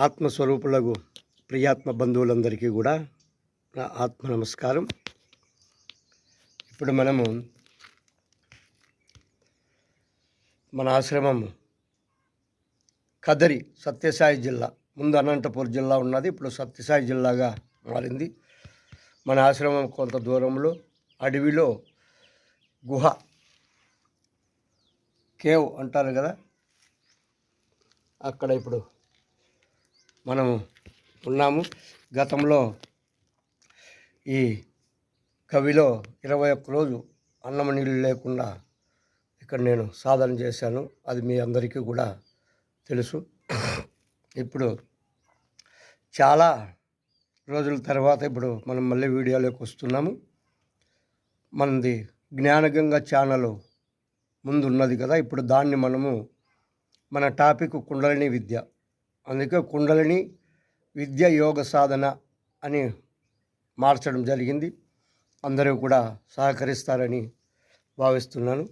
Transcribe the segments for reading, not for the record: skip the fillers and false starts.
ఆత్మస్వరూపులకు ప్రియాత్మ బంధువులందరికీ కూడా నా ఆత్మ నమస్కారం. ఇప్పుడు మనము మన ఆశ్రమం కదరి సత్యసాయి జిల్లా, ముందు అనంతపూర్ జిల్లా ఉన్నది, ఇప్పుడు సత్యసాయి జిల్లాగా మారింది. మన ఆశ్రమం కొంత దూరంలో అడవిలో గుహ, కేవ్ అంటారు కదా, అక్కడ ఇప్పుడు మనము ఉన్నాము. గతంలో ఈ కవిలో 21 రోజు అన్నం నీళ్ళు లేకుండా ఇక్కడ నేను సాధన చేశాను. అది మీ అందరికీ కూడా తెలుసు. ఇప్పుడు చాలా రోజుల తర్వాత ఇప్పుడు మనం మళ్ళీ వీడియోలోకి వస్తున్నాము. మనది జ్ఞానగంగా ఛానల్ ముందు ఉన్నది కదా, ఇప్పుడు దాన్ని మనము మన టాపిక్ కుండలిని విద్య, అందుకే కుండలిని విద్య యోగ సాధన అని మార్చడం జరిగింది. అందరూ కూడా సహకరిస్తారని భావిస్తున్నాను.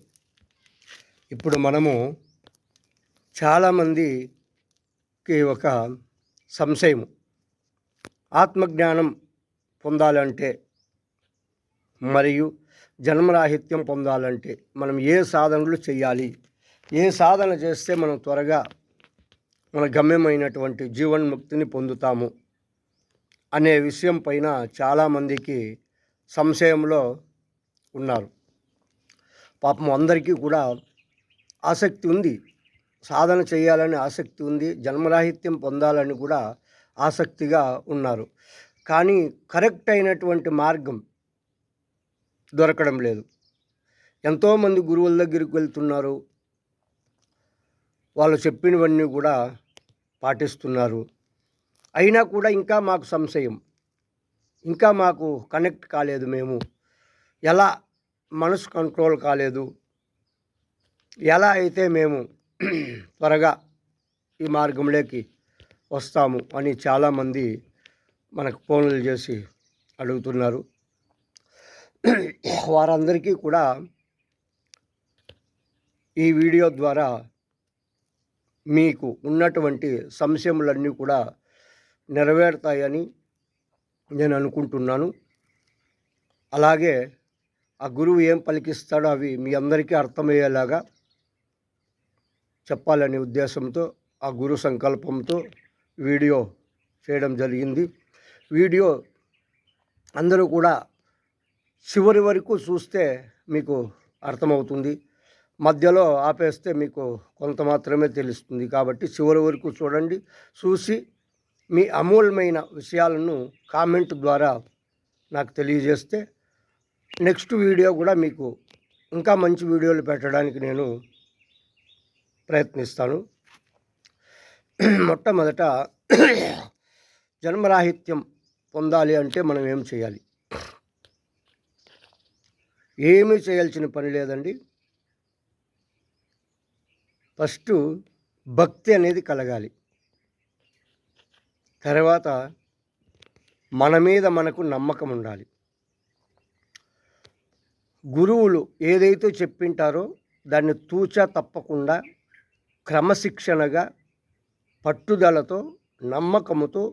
ఇప్పుడు మనము చాలామందికి ఒక సంశయం, ఆత్మజ్ఞానం పొందాలంటే మరియు జన్మరాహిత్యం పొందాలంటే మనం ఏ సాధనలు చేయాలి, ఏ సాధన చేస్తే మనం త్వరగా మన గమ్యమైనటువంటి జీవన్ముక్తిని పొందుతాము అనే విషయం పైన చాలామందికి సంశయంలో ఉన్నారు. పాపం అందరికీ కూడా ఆసక్తి ఉంది, సాధన చేయాలని ఆసక్తి ఉంది, జన్మరాహిత్యం పొందాలని కూడా ఆసక్తిగా ఉన్నారు. కానీ కరెక్ట్ అయినటువంటి మార్గం దొరకడం లేదు. ఎంతోమంది గురువుల దగ్గరికి వెళ్తున్నారు, వాళ్ళు చెప్పినవన్నీ కూడా పాటిస్తున్నారు. అయినా కూడా ఇంకా మాకు సంశయం, ఇంకా మాకు కనెక్ట్ కాలేదు, మేము ఎలా మనసు కంట్రోల్ కాలేదు, ఎలా అయితే మేము త్వరగా ఈ మార్గంలోకి వస్తాము అని చాలామంది మనకు ఫోన్లు చేసి అడుగుతున్నారు. వారందరికీ కూడా ఈ వీడియో ద్వారా మీకు ఉన్నటువంటి సంశయములన్నీ కూడా నెరవేరుతాయని నేను అనుకుంటున్నాను. అలాగే ఆ గురువు ఏం పలికిస్తాడో అవి మీ అందరికీ అర్థమయ్యేలాగా చెప్పాలనే ఉద్దేశంతో, ఆ గురు సంకల్పంతో వీడియో చేయడం జరిగింది. వీడియో అందరూ కూడా చివరి వరకు చూస్తే మీకు అర్థమవుతుంది, మధ్యలో ఆపేస్తే మీకు కొంత మాత్రమే తెలుస్తుంది. కాబట్టి చివరి వరకు చూడండి, చూసి మీ అమూల్యమైన విషయాలను కామెంట్ ద్వారా నాకు తెలియజేస్తే నెక్స్ట్ వీడియో కూడా మీకు ఇంకా మంచి వీడియోలు పెట్టడానికి నేను ప్రయత్నిస్తాను. మొట్టమొదట జన్మరాహిత్యం పొందాలి అంటే మనం ఏం చేయాలి? ఏమీ చేయాల్సిన పని లేదండి. ఫస్ట్ భక్తి అనేది కలగాలి. తర్వాత మన మీద మనకు నమ్మకం ఉండాలి. గురువులు ఏదైతే చెప్పింటారో దాన్ని తూచా తప్పకుండా క్రమశిక్షణగా, పట్టుదలతో, నమ్మకముతో,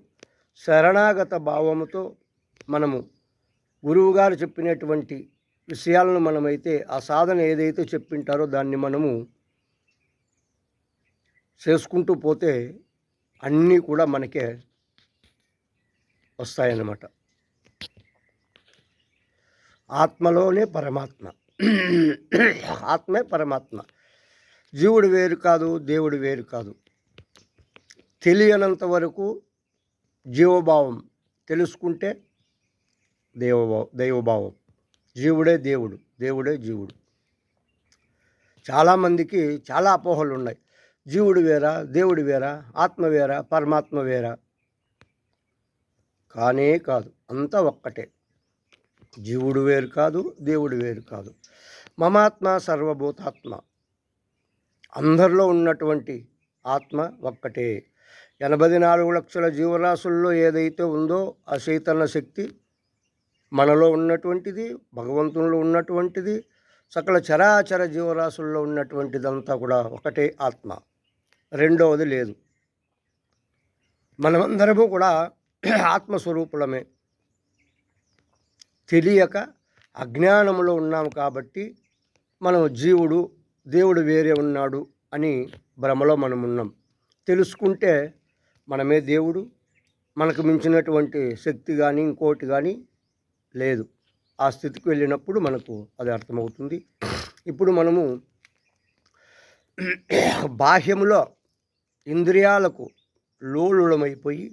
శరణాగత భావముతో మనము గురువుగారు చెప్పినటువంటి విషయాలను మనమైతే ఆ సాధన ఏదైతే చెప్పింటారో దాన్ని మనము చేసుకుంటూ పోతే అన్నీ కూడా మనకే వస్తాయన్నమాట. ఆత్మలోనే పరమాత్మ, ఆత్మే పరమాత్మ. జీవుడు వేరు కాదు, దేవుడు వేరు కాదు. తెలియనంత జీవభావం, తెలుసుకుంటే దైవభావం. జీవుడే దేవుడు, దేవుడే జీవుడు. చాలామందికి చాలా అపోహలు ఉన్నాయి. జీవుడు వేరా, దేవుడు వేరా, ఆత్మ వేరా, పరమాత్మ వేరా? కానే కాదు, అంతా ఒక్కటే. జీవుడు వేరు కాదు, దేవుడు వేరు కాదు. మమాత్మ సర్వభూతాత్మ, అందరిలో ఉన్నటువంటి ఆత్మ ఒక్కటే. 84 లక్షల జీవరాశుల్లో ఏదైతే ఉందో ఆ చైతన్య శక్తి మనలో ఉన్నటువంటిది, భగవంతునిలో ఉన్నటువంటిది, సకల చరాచర జీవరాశుల్లో ఉన్నటువంటిదంతా కూడా ఒకటే ఆత్మ, రెండవది లేదు. మనమందరము కూడా ఆత్మస్వరూపులమే. తెలియక అజ్ఞానంలో ఉన్నాము కాబట్టి మనం జీవుడు, దేవుడు వేరే ఉన్నాడు అని భ్రమలో మనం ఉన్నాం. తెలుసుకుంటే మనమే దేవుడు, మనకు మించినటువంటి శక్తి కానీ ఇంకోటి కానీ లేదు. ఆ స్థితికి వెళ్ళినప్పుడు మనకు అది అర్థమవుతుంది. ఇప్పుడు మనము బాహ్యములో ఇంద్రియాలకు లోలులమైపోయి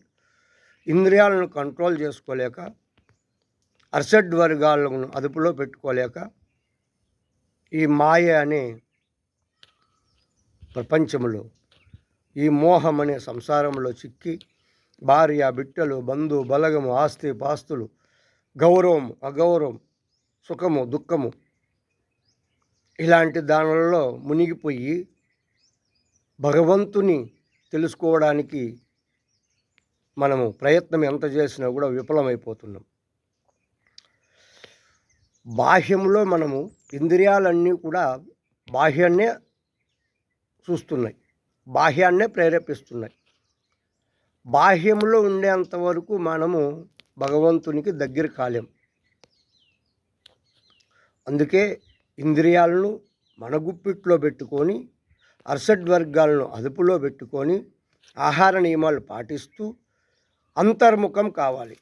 ఇంద్రియాలను కంట్రోల్ చేసుకోలేక అర్షడ్ వర్గాలను అదుపులో పెట్టుకోలేక ఈ మాయ అనే ప్రపంచంలో ఈ మోహం అనే సంసారంలో చిక్కి భార్య, బిడ్డలు, బంధు బలగము, ఆస్తి పాస్తులు, గౌరవం అగౌరవం, సుఖము దుఃఖము ఇలాంటి దానిలలో మునిగిపోయి భగవంతుని తెలుసుకోవడానికి మనము ప్రయత్నం ఎంత చేసినా కూడా విఫలమైపోతున్నాం. బాహ్యంలో మనము ఇంద్రియాలన్నీ కూడా బాహ్యాన్నే చూస్తున్నాయి, బాహ్యాన్నే ప్రేరేపిస్తున్నాయి. బాహ్యంలో ఉండేంతవరకు మనము భగవంతునికి దగ్గర కాలేం. అందుకే ఇంద్రియాలను మన గుప్పిట్లో పెట్టుకొని అర్షడ్ వర్గాలను అదుపులో పెట్టుకొని ఆహార నియమాలు పాటిస్తూ అంతర్ముఖం కావాలి.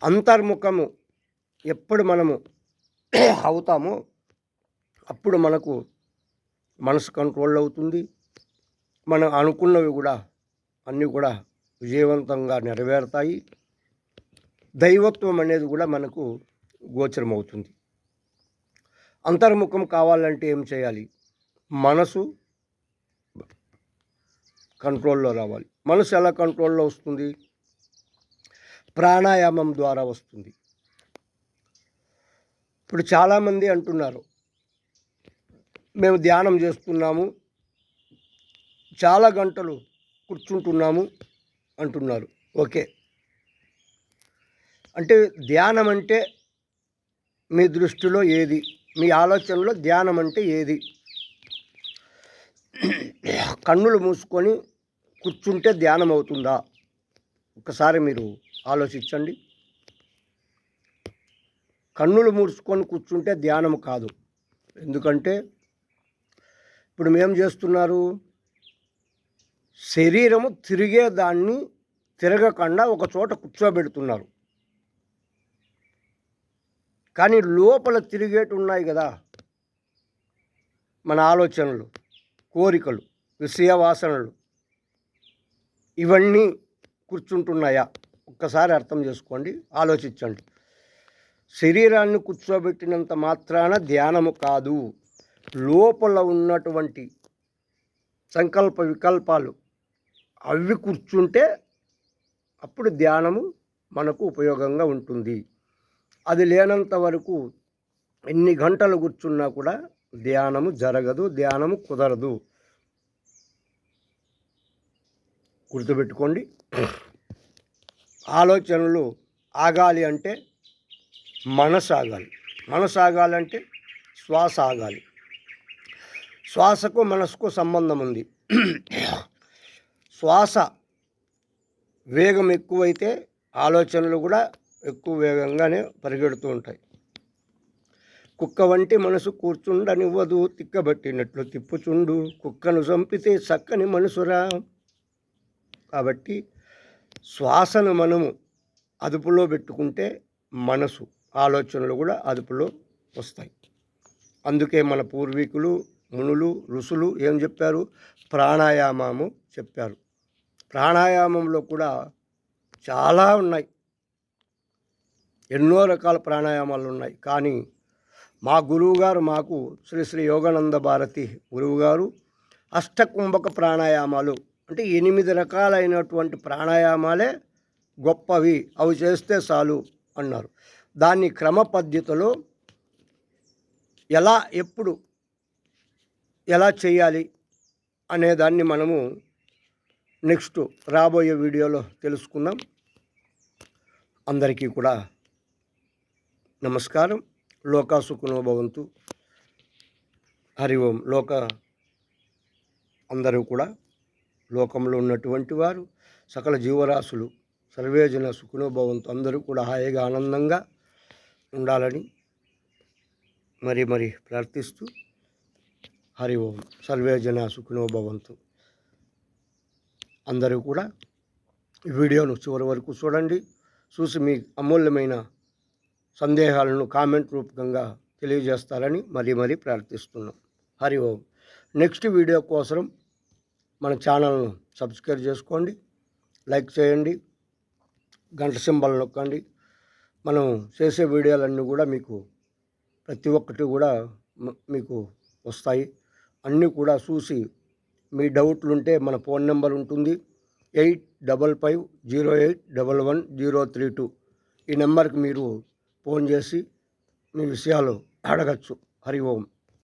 అంతర్ముఖము ఎప్పుడు మనము అవుతామో అప్పుడు మనకు మనసు కంట్రోల్ అవుతుంది. మనం అనుకున్నవి కూడా అన్నీ కూడా విజయవంతంగా నెరవేరుతాయి. దైవత్వం అనేది కూడా మనకు గోచరమవుతుంది. అంతర్ముఖం కావాలంటే ఏం చేయాలి? మనసు కంట్రోల్లో రావాలి. మనసు ఎలా కంట్రోల్లో వస్తుంది? ప్రాణాయామం ద్వారా వస్తుంది. ఇప్పుడు చాలామంది అంటున్నారు, మేము ధ్యానం చేస్తున్నాము, చాలా గంటలు కూర్చుంటున్నాము అంటున్నారు. ఓకే, అంటే ధ్యానం అంటే మీ దృష్టిలో ఏది? మీ ఆలోచనలో ధ్యానం అంటే ఏది? కన్నులు మూసుకొని కూర్చుంటే ధ్యానం అవుతుందా? ఒకసారి మీరు ఆలోచించండి. కన్నులు మూసుకొని కూర్చుంటే ధ్యానం కాదు. ఎందుకంటే ఇప్పుడు మేం చేస్తున్నారు, శరీరము తిరిగేదాన్ని తిరగకుండా ఒక చోట కూర్చోబెడుతున్నారు. కానీ లోపల తిరిగేటి ఉన్నాయి కదా, మన ఆలోచనలు, కోరికలు, విషయ వాసనలు, ఇవన్నీ కూర్చుంటున్నాయా? ఒక్కసారి అర్థం చేసుకోండి, ఆలోచించండి. శరీరాన్ని కూర్చోబెట్టినంత మాత్రాన ధ్యానము కాదు. లోపల ఉన్నటువంటి సంకల్ప వికల్పాలు అవి కూర్చుంటే అప్పుడు ధ్యానము మనకు ఉపయోగంగా ఉంటుంది. అది లేనంత వరకు ఎన్ని గంటలు కూర్చున్నా కూడా ధ్యానము జరగదు, ధ్యానము కుదరదు. గుర్తుపెట్టుకోండి. ఆలోచనలు ఆగాలి అంటే మనసు ఆగాలి, మనసు ఆగాలంటే శ్వాస ఆగాలి. శ్వాసకు మనసుకు సంబంధం ఉంది. శ్వాస వేగం ఎక్కువైతే ఆలోచనలు కూడా ఎక్కువ వేగంగానే పరిగెడుతూ ఉంటాయి. కుక్క వంటి మనసు కూర్చుండనివ్వదు, తిక్కబట్టినట్లు తిప్పుచుండు, కుక్కను చంపితే చక్కని మనసురా. కాబట్టి శ్వాసను మనము అదుపులో పెట్టుకుంటే మనసు ఆలోచనలు కూడా అదుపులో వస్తాయి. అందుకే మన పూర్వీకులు, మునులు, ఋషులు ఏం చెప్పారు? ప్రాణాయామము చెప్పారు. ప్రాణాయామంలో కూడా చాలా ఉన్నాయి, ఎన్నో రకాల ప్రాణాయామాలు ఉన్నాయి. కానీ మా గురువుగారు, మాకు శ్రీ శ్రీ యోగానంద భారతి గురువుగారు అష్టకుంభక ప్రాణాయామాలు అంటే 8 రకాలైనటువంటి ప్రాణాయామాలే గొప్పవి, అవి చేస్తే చాలు అన్నారు. దాన్ని క్రమ పద్ధతిలో ఎలా, ఎప్పుడు, ఎలా చేయాలి అనేదాన్ని మనము నెక్స్ట్ రాబోయే వీడియోలో తెలుసుకుందాం. అందరికీ కూడా నమస్కారం. లోకా సుఖినో భవంతు. హరి ఓం. అందరూ కూడా లోకంలో ఉన్నటువంటి వారు సకల జీవరాశులు సర్వేజన సుఖినోభవంతో అందరూ కూడా హాయిగా ఆనందంగా ఉండాలని మరి ప్రార్థిస్తూ హరి ఓం. సర్వేజన సుఖినోభవంతు. అందరూ కూడా ఈ వీడియోను చివరి వరకు చూడండి. చూసి మీ అమూల్యమైన సందేహాలను కామెంట్ రూపకంగా తెలియజేస్తారని మరీ ప్రార్థిస్తున్నాం. హరి ఓం. నెక్స్ట్ వీడియో కోసం మన ఛానల్ను సబ్స్క్రైబ్ చేసుకోండి, లైక్ చేయండి, గంట సింబల్ నొక్కండి. మనం చేసే వీడియోలన్నీ కూడా మీకు ప్రతి ఒక్కటి కూడా మీకు వస్తాయి. అన్నీ కూడా చూసి మీ డౌట్లు ఉంటే మన ఫోన్ నెంబర్ ఉంటుంది 8550811032. ఈ నెంబర్కి మీరు ఫోన్ చేసి మీ విషయాలు అడగచ్చు. హరి ఓం.